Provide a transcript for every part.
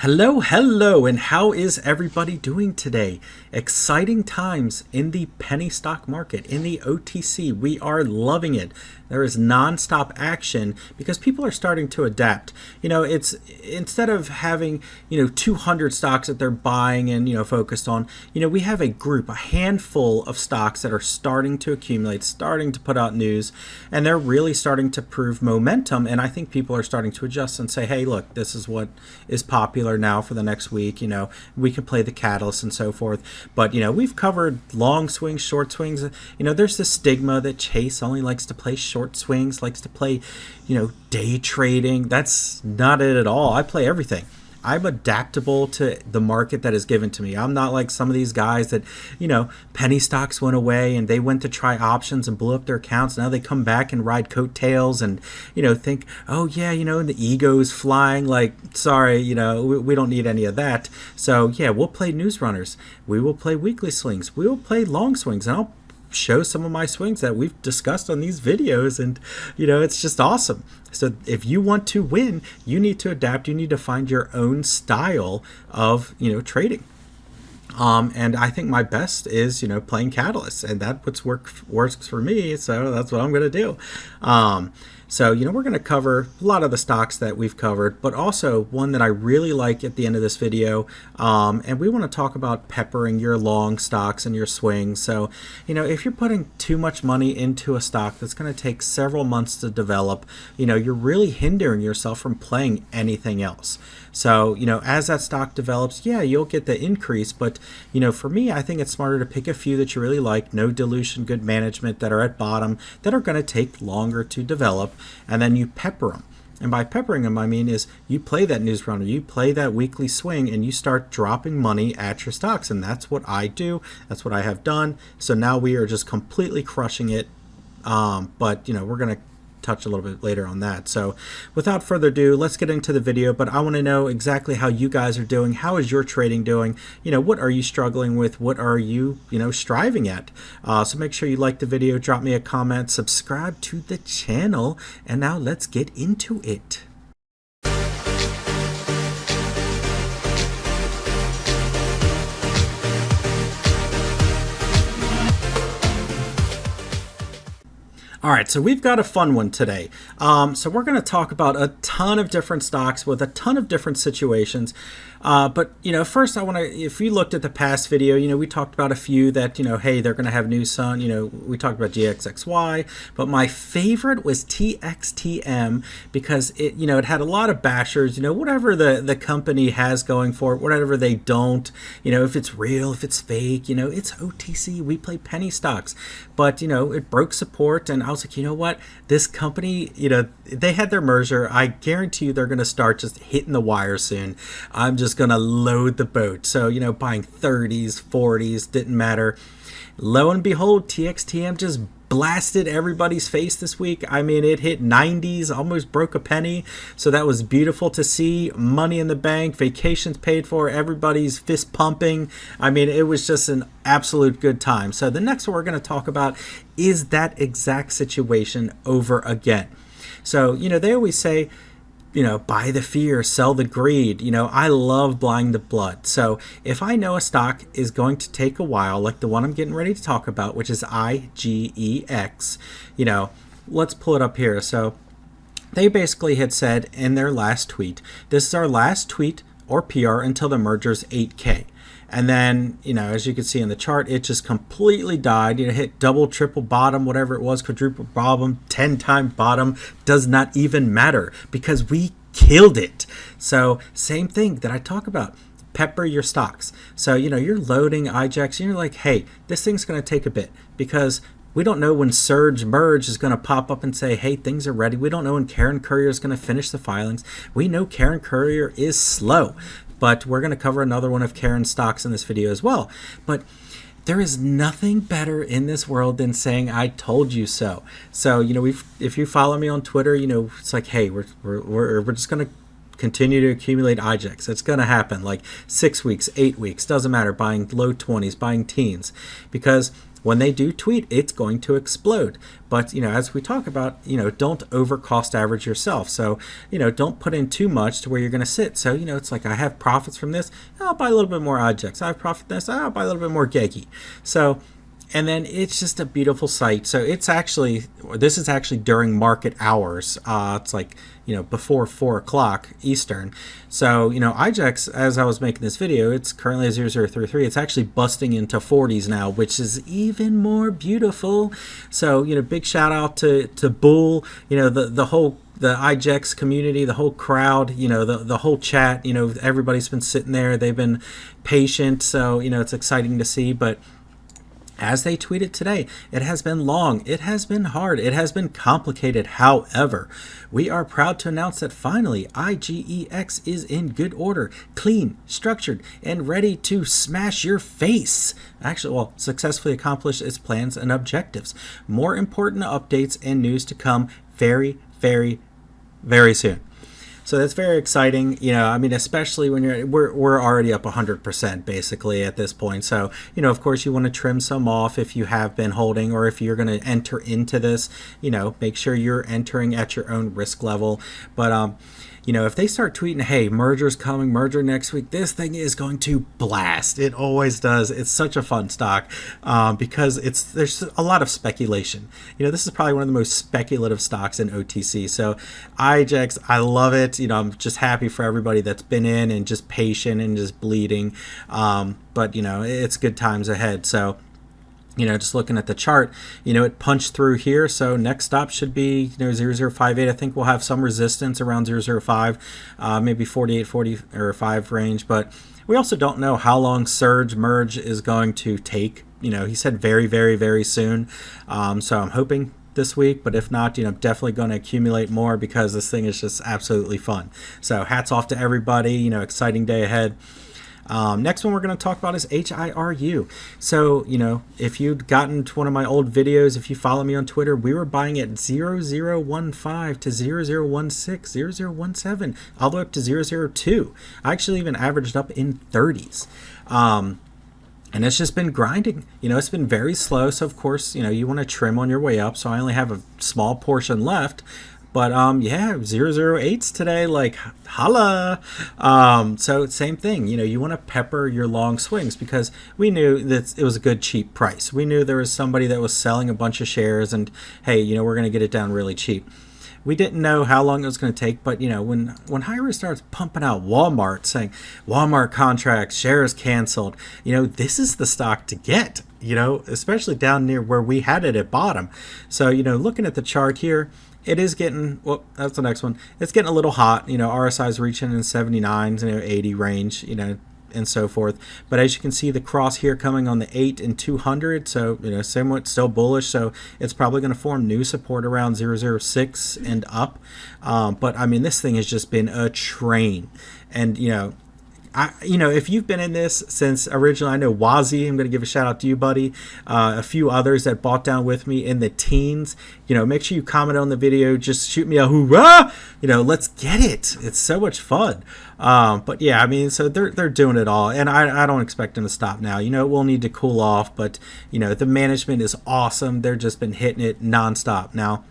Hello, and how is everybody doing today? Exciting times in the penny stock market, in the OTC. We are loving it. There is nonstop action because people are starting to adapt. It's instead of having, 200 stocks that they're buying and, focused on, we have a group, a handful of stocks that are starting to accumulate, starting to put out news, and they're really starting to prove momentum. And I think people are starting to adjust and say, hey, look, this is what is popular now for the next week. We can play the catalyst and so forth. But, we've covered long swings, short swings. There's this stigma that Chase only likes to play short swings, likes to play, day trading. That's not it at all. I play everything. I'm adaptable to the market that is given to me. I'm not like some of these guys that, penny stocks went away and they went to try options and blew up their accounts. Now they come back and ride coattails and, think, oh yeah, and the ego's flying. Like, sorry, we don't need any of that. So yeah, we'll play news runners. We will play weekly swings. We will play long swings, and I'll show some of my swings that we've discussed on these videos, and it's just awesome. So if you want to win, you need to adapt. You need to find your own style of trading. And I think my best is playing catalysts, and that works for me. So that's what I'm going to do. So we're going to cover a lot of the stocks that we've covered, but also one that I really like at the end of this video. And we want to talk about peppering your long stocks and your swings. So if you're putting too much money into a stock that's going to take several months to develop, you're really hindering yourself from playing anything else. So, as that stock develops, yeah, you'll get the increase. But, for me, I think it's smarter to pick a few that you really like, no dilution, good management, that are at bottom, that are going to take longer to develop, and then you pepper them. And by peppering them, I mean is you play that news runner, you play that weekly swing, and you start dropping money at your stocks. And that's what I do. That's what I have done. So now we are just completely crushing it. But, we're going to touch a little bit later on that. So without further ado, let's get into the video. But I want to know exactly how you guys are doing. How is your trading doing? What are you struggling with? What are you, striving at? So make sure you like the video, drop me a comment, subscribe to the channel, and now let's get into it. All right, so we've got a fun one today. So we're going to talk about a ton of different stocks with a ton of different situations. But, first I want to, if you looked at the past video, we talked about a few that, hey, they're going to have news on, we talked about GXXY, but my favorite was TXTM because it, it had a lot of bashers, whatever the company has going for it, whatever they don't, if it's real, if it's fake, it's OTC, we play penny stocks, but, it broke support, and I was like, what, this company, they had their merger. I guarantee you they're going to start just hitting the wire soon. I'm just going to load the boat. So, buying 30s, 40s, didn't matter. Lo and behold, TXTM just blasted everybody's face this week. I mean, it hit 90s, almost broke a penny. So that was beautiful to see. Money in the bank, vacations paid for, everybody's fist pumping. I mean, it was just an absolute good time. So the next one we're going to talk about is that exact situation over again. So, they always say, buy the fear, sell the greed. I love buying the blood. So if I know a stock is going to take a while, like the one I'm getting ready to talk about, which is IJEX, let's pull it up here. So they basically had said in their last tweet, this is our last tweet or PR until the merger's 8K. And then, as you can see in the chart, it just completely died. Hit double, triple bottom, whatever it was, quadruple bottom, 10-time bottom, does not even matter because we killed it. So same thing that I talk about. Pepper your stocks. So, you're loading IJEX and you're like, hey, this thing's going to take a bit because we don't know when Surge Merge is going to pop up and say, hey, things are ready. We don't know when Karen Courier is going to finish the filings. We know Karen Courier is slow. But we're going to cover another one of Karen's stocks in this video as well. But there is nothing better in this world than saying, I told you so. So, if you follow me on Twitter, it's like, hey, we're just going to continue to accumulate IJEX. It's going to happen like 6 weeks, 8 weeks, doesn't matter, buying low 20s, buying teens. Because when they do tweet, it's going to explode. But, as we talk about, don't over cost average yourself. So, don't put in too much to where you're going to sit. So, it's like I have profits from this, I'll buy a little bit more IJEX. I have profit from this, I'll buy a little bit more GEGI. So, and then it's just a beautiful site. So this is actually during market hours. It's like, before 4 o'clock Eastern. So, IJEX, as I was making this video, it's currently at 0033. It's actually busting into 40s now, which is even more beautiful. So, big shout out to Bull, the whole IJEX community, the whole crowd, the whole chat, everybody's been sitting there. They've been patient. So, it's exciting to see. But as they tweeted today, it has been long, it has been hard, it has been complicated. However, we are proud to announce that finally IJEX is in good order, clean, structured, and ready to smash your face. Actually, successfully accomplished its plans and objectives. More important updates and news to come very, very, very soon. So that's very exciting, especially when we're already up 100% basically at this point. So, of course you want to trim some off if you have been holding, or if you're going to enter into this, make sure you're entering at your own risk level. But, if they start tweeting, hey, merger's coming, merger next week, this thing is going to blast. It always does. It's such a fun stock because there's a lot of speculation. This is probably one of the most speculative stocks in OTC. So IJEX, I love it. I'm just happy for everybody that's been in and just patient and just bleeding. But, it's good times ahead. So, just looking at the chart, it punched through here. So next stop should be, 0058. I think we'll have some resistance around 005, maybe 48, 40 or 5 range. But we also don't know how long surge merge is going to take. He said very, very, very soon. So I'm hoping this week, but if not, definitely going to accumulate more because this thing is just absolutely fun. So hats off to everybody, exciting day ahead. Next one we're going to talk about is HIRU. So, if you'd gotten to one of my old videos, if you follow me on Twitter, we were buying at 0015 to 0016, 0017, all the way up to 002. I actually even averaged up in 30s. And it's just been grinding. It's been very slow. So, of course, you want to trim on your way up. So I only have a small portion left. But, 008s today, like, holla. So same thing, you want to pepper your long swings because we knew that it was a good, cheap price. We knew there was somebody that was selling a bunch of shares and, hey, we're going to get it down really cheap. We didn't know how long it was going to take, but, when HIRU starts pumping out Walmart, saying Walmart contracts, shares canceled, this is the stock to get, especially down near where we had it at bottom. So, looking at the chart here, it is getting, that's the next one. It's getting a little hot, RSI is reaching in 79s, 80 range, and so forth. But as you can see, the cross here coming on the 8 and 200, so somewhat still bullish. So it's probably going to form new support around 006 and up. But I mean, this thing has just been a train, and if you've been in this since originally, I know Wazi, I'm going to give a shout out to you, buddy. A few others that bought down with me in the teens. Make sure you comment on the video. Just shoot me a hoorah. Let's get it. It's so much fun. But yeah, I mean, so they're doing it all, and I don't expect them to stop now. It will need to cool off, but the management is awesome. They're just been hitting it nonstop now.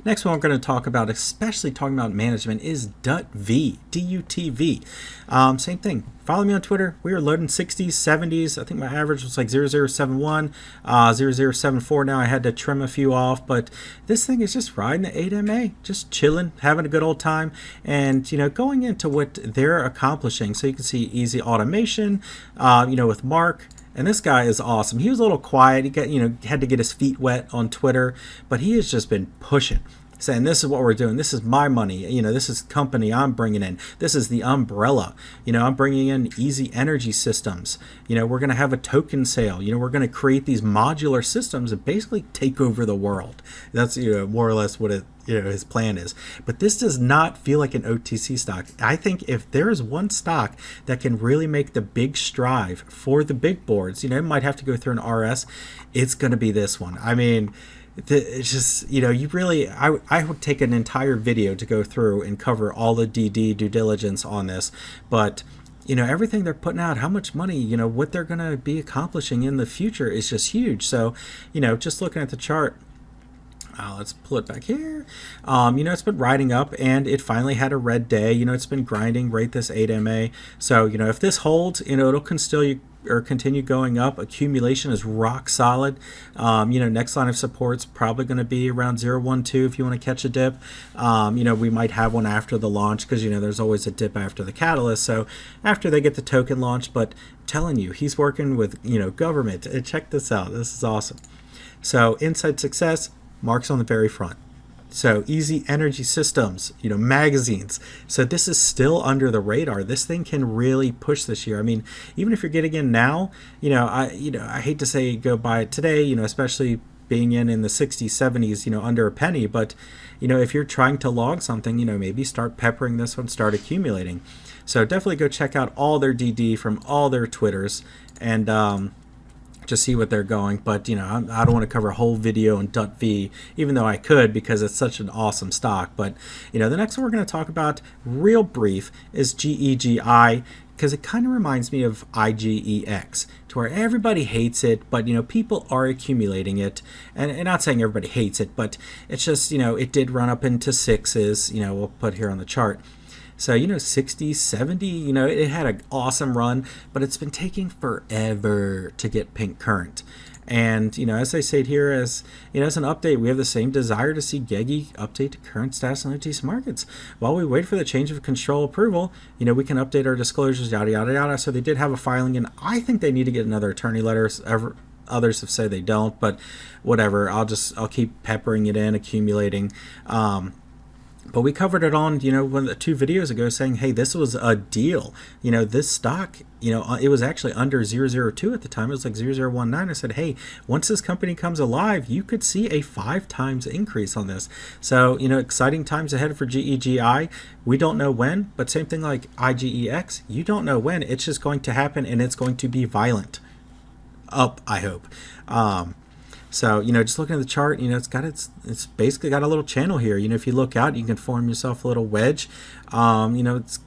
Next one we're going to talk about, especially talking about management, is DUTV, DUTV. Same thing. Follow me on Twitter. We were loading 60s, 70s. I think my average was like 0071, 0074. Now I had to trim a few off, but this thing is just riding the 8MA, just chilling, having a good old time, and going into what they're accomplishing. So you can see easy automation, with Mark. And this guy is awesome. He was a little quiet. He got, had to get his feet wet on Twitter, but he has just been pushing, saying this is what we're doing. This is my money. This is company I'm bringing in. This is the umbrella. I'm bringing in easy energy systems. We're going to have a token sale. We're going to create these modular systems and basically take over the world. That's, more or less what his plan is. But this does not feel like an OTC stock. I think if there is one stock that can really make the big strive for the big boards, it might have to go through an RS, it's going to be this one. I mean, it's just, you really, I would take an entire video to go through and cover all the DD due diligence on this, but everything they're putting out, how much money, what they're going to be accomplishing in the future is just huge. So, just looking at the chart, let's pull it back here. It's been riding up, and it finally had a red day. It's been grinding right this 8MA. So, if this holds, it'll continue going up. Accumulation is rock solid. Next line of support's probably going to be around 0.12 if you want to catch a dip. We might have one after the launch because, there's always a dip after the catalyst. So after they get the token launched, but I'm telling you, he's working with, government. Check this out. This is awesome. So Inside Success, marks on the very front. So Easy Energy Systems, magazines. So this is still under the radar. This thing can really push this year. I mean, even if you're getting in now, I hate to say go buy it today, especially being in the 60s, 70s, under a penny. But, if you're trying to log something, maybe start peppering this one, start accumulating. So definitely go check out all their DD from all their Twitters and, to see what they're going. But I don't want to cover a whole video on DUTV, even though I could because it's such an awesome stock. But the next one we're going to talk about real brief is GEGI, because it kind of reminds me of IJEX, to where everybody hates it, but people are accumulating it. And not saying everybody hates it, but it's just it did run up into sixes. We'll put here on the chart. So, 60, 70, it had an awesome run, but it's been taking forever to get pink current. And, as I said here, as an update, we have the same desire to see GEGI update to current status on OTC markets. While we wait for the change of control approval, we can update our disclosures, yada, yada, yada. So they did have a filing, and I think they need to get another attorney letter. Others have said they don't, but whatever. I'll keep peppering it in, accumulating. But we covered it on, one of the 2 videos ago saying, hey, this was a deal. This stock, it was actually under 0.002 at the time. It was like 0.019. I said, hey, once this company comes alive, you could see a 5 times increase on this. So, exciting times ahead for GEGI. We don't know when, but same thing like IJEX. You don't know when. It's just going to happen, and it's going to be violent. Up, I hope. So, just looking at the chart, it's basically got a little channel here. If you look out, you can form yourself a little wedge. It's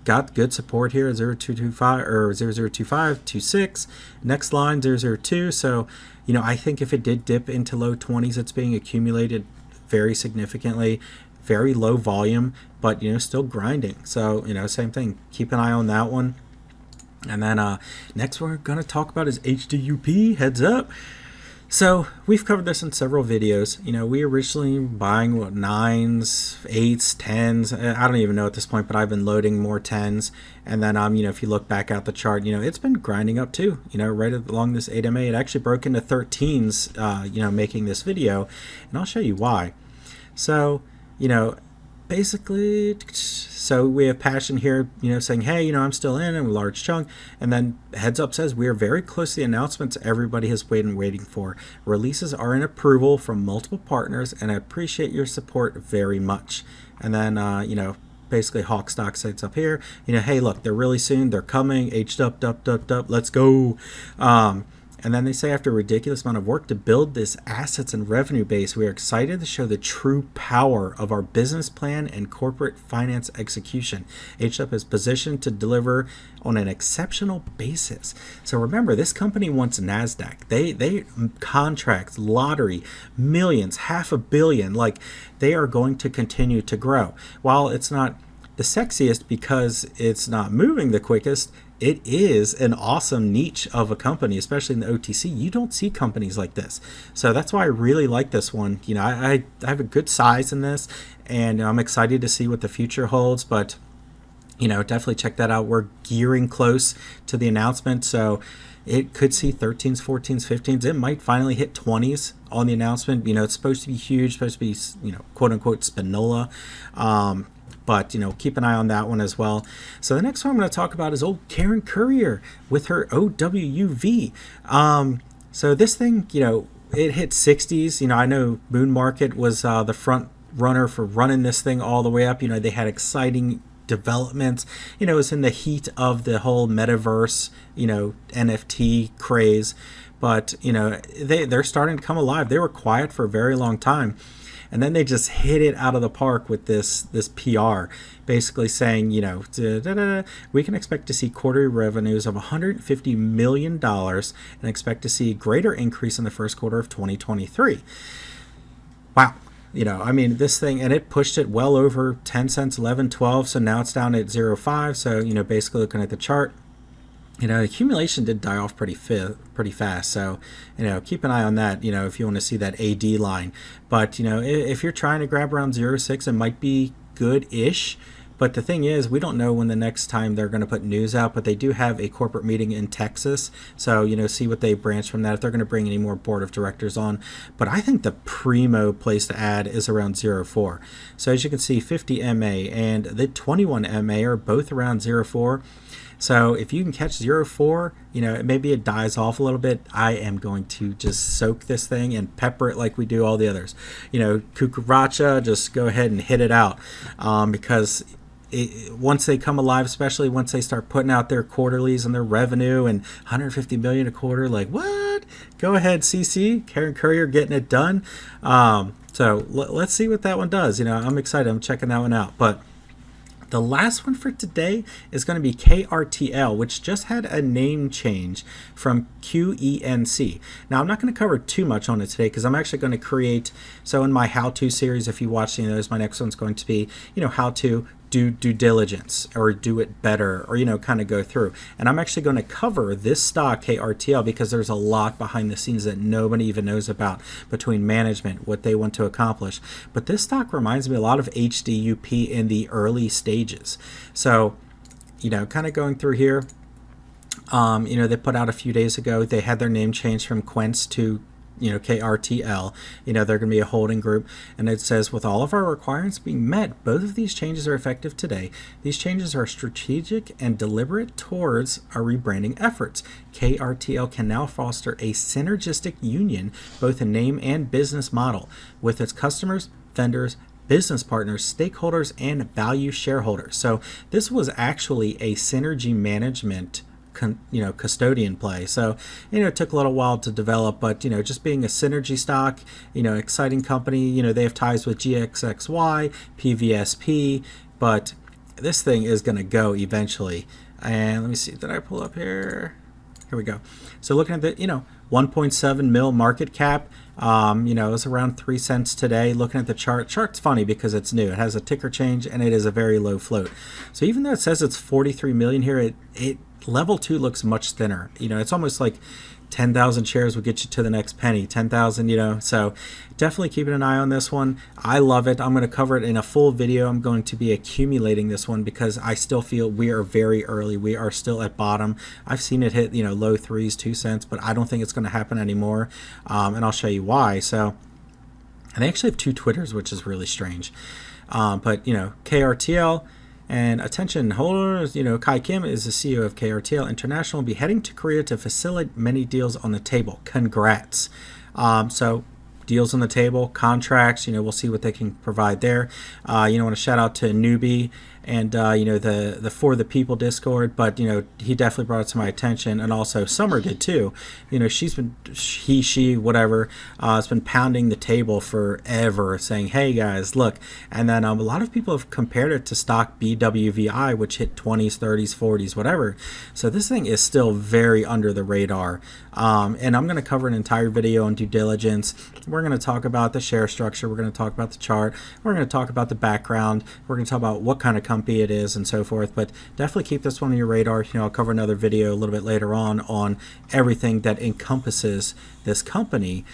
got good support here, 0.225 or 0.025, 26. Next line, 0.02. So, I think if it did dip into low 20s, it's being accumulated very significantly. Very low volume, but, still grinding. So, same thing. Keep an eye on that one. And then next we're going to talk about is HDUP. Heads up. So we've covered this in several videos. We originally buying 9s, 8s, 10s. I don't even know at this point, but I've been loading more 10s. And then, if you look back at the chart, it's been grinding up too. Right along this 8MA, it actually broke into 13s. Making this video, and I'll show you why. So, basically, so we have Passion here, saying, hey, I'm still in a large chunk. And then Heads Up says, we are very close to the announcements everybody has been waiting for. Releases are in approval from multiple partners, and I appreciate your support very much. And then, basically Hawk Stock sites up here, hey, look, they're really soon. They're coming. HDUP, let's go. And then they say, after a ridiculous amount of work to build this assets and revenue base, we are excited to show the true power of our business plan and corporate finance execution. HDUP is positioned to deliver on an exceptional basis. So remember, this company wants NASDAQ. They contracts, lottery, millions, $500 million. Like, they are going to continue to grow. While it's not the sexiest because it's not moving the quickest, it is an awesome niche of a company, especially in the OTC. You don't see companies like this. So that's why I really like this one. I have a good size in this, and I'm excited to see what the future holds. But, definitely check that out. We're gearing close to the announcement. So it could see 13s, 14s, 15s. It might finally hit 20s on the announcement. It's supposed to be huge, supposed to be, quote unquote, Spinola. But, keep an eye on that one as well. So the next one I'm going to talk about is old Karen Courier with her OWUV. So this thing, it hit 60s. I know Moon Market was the front runner for running this thing all the way up. They had exciting developments. It was in the heat of the whole metaverse, NFT craze. But, they're starting to come alive. They were quiet for a very long time. And then they just hit it out of the park with this PR, basically saying, we can expect to see quarterly revenues of $150 million and expect to see a greater increase in the first quarter of 2023. Wow. I mean, this thing, and it pushed it well over 10 cents, 11, 12. So now it's down at 0.5. So, basically looking at the chart, accumulation did die off pretty fast. So, keep an eye on that, if you want to see that AD line. But, if you're trying to grab around 0.6, it might be good-ish. But the thing is, we don't know when the next time they're going to put news out, but they do have a corporate meeting in Texas. So, see what they branch from that, if they're going to bring any more board of directors on. But I think the primo place to add is around 0.4. So as you can see, 50 MA and the 21 MA are both around 0.4. So if you can catch 0.4, maybe it dies off a little bit. I am going to just soak this thing and pepper it like we do all the others. Cucaracha, just go ahead and hit it out because once they come alive, especially once they start putting out their quarterlies and their revenue and 150 million a quarter, like what? Go ahead, CC, Karen Courier getting it done. So let's see what that one does. I'm excited. I'm checking that one out. But the last one for today is going to be KRTL, which just had a name change from QENC. Now, I'm not going to cover too much on it today because I'm actually going to create, so in my how-to series, if you watch those, my next one's going to be, how to do due diligence or do it better or, kind of go through. And I'm actually going to cover this stock, KRTL, because there's a lot behind the scenes that nobody even knows about between management, what they want to accomplish. But this stock reminds me a lot of HDUP in the early stages. So, kind of going through here, they put out a few days ago, they had their name changed from Quents to KRTL. They're going to be a holding group, and it says, with all of our requirements being met, both of these changes are effective today. These changes are strategic and deliberate towards our rebranding efforts. KRTL can now foster a synergistic union, both in name and business model, with its customers, vendors, business partners, stakeholders, and value shareholders. So this was actually a synergy management custodian play. So, it took a little while to develop, but, just being a synergy stock, exciting company, they have ties with GXXY, PVSP, but this thing is going to go eventually. And let me see, did I pull up here? Here we go. So looking at the, 1.7 mil market cap, it's around 3 cents today. Looking at the chart's funny because it's new. It has a ticker change and it is a very low float. So even though it says it's 43 million here, it level 2 looks much thinner. It's almost like 10,000 shares will get you to the next penny. 10,000, so definitely keeping an eye on this one. I love it. I'm going to cover it in a full video. I'm going to be accumulating this one because I still feel we are very early. We are still at bottom. I've seen it hit, low 3s, 2 cents, but I don't think it's going to happen anymore. And I'll show you why. So, and they actually have 2 Twitters, which is really strange. But, KRTL. And attention holders, Kai Kim is the CEO of KRTL International, will be heading to Korea to facilitate many deals on the table. Congrats. So deals on the table, contracts, we'll see what they can provide there. Want to shout out to Newbie and, the For the People Discord, but, he definitely brought it to my attention. And also Summer did too. She's been, she, whatever, has been pounding the table forever saying, hey guys, look. And then a lot of people have compared it to stock BWVI, which hit 20s, 30s, 40s, whatever. So this thing is still very under the radar. And I'm going to cover an entire video on due diligence. We're going to talk about the share structure. We're going to talk about the chart. We're going to talk about the background. We're going to talk about what kind of company it is and so forth. But definitely keep this one on your radar. I'll cover another video a little bit later on everything that encompasses this company.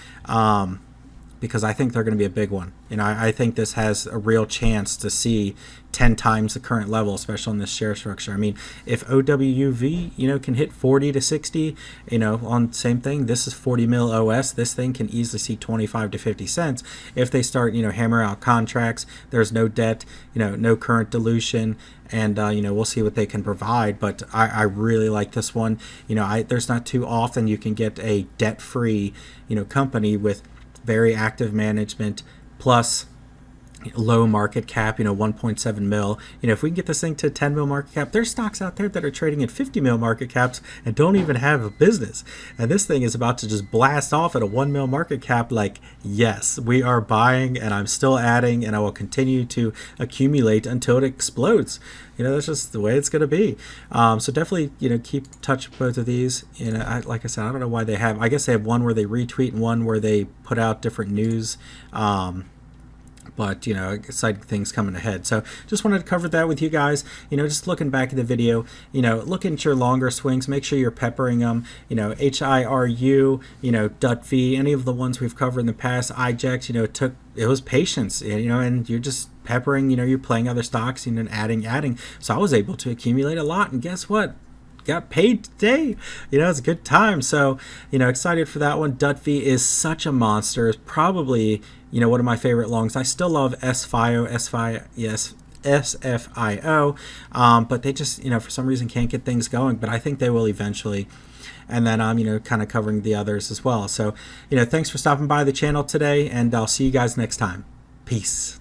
Because I think they're going to be a big one. I think this has a real chance to see 10 times the current level, especially on this share structure. I mean, if OWUV, can hit 40 to 60, on same thing, this is 40 mil OS. This thing can easily see 25 to 50 cents. If they start, hammer out contracts, there's no debt, no current dilution, and, we'll see what they can provide. But I really like this one. There's not too often you can get a debt-free, company with very active management, plus low market cap, 1.7 mil. If we can get this thing to 10 mil market cap, there's stocks out there that are trading at 50 mil market caps and don't even have a business. And this thing is about to just blast off at a 1 mil market cap. Like, yes, we are buying, and I'm still adding, and I will continue to accumulate until it explodes. That's just the way it's going to be. So definitely, keep touch with both of these. Like I said, I don't know why they have, I guess they have one where they retweet and one where they put out different news. But exciting things coming ahead. So just wanted to cover that with you guys. Just looking back at the video, look at your longer swings, make sure you're peppering them. HIRU, DUTV, any of the ones we've covered in the past, IJEX, it was patience, and you're just peppering, you're playing other stocks, and adding. So I was able to accumulate a lot, and guess what? Got paid today. It's a good time. So excited for that one. DUTV is such a monster. It's probably one of my favorite longs. I still love SFIO, but they just for some reason can't get things going, but I think they will eventually. And then I'm kind of covering the others as well. So thanks for stopping by the channel today, and I'll see you guys next time. Peace.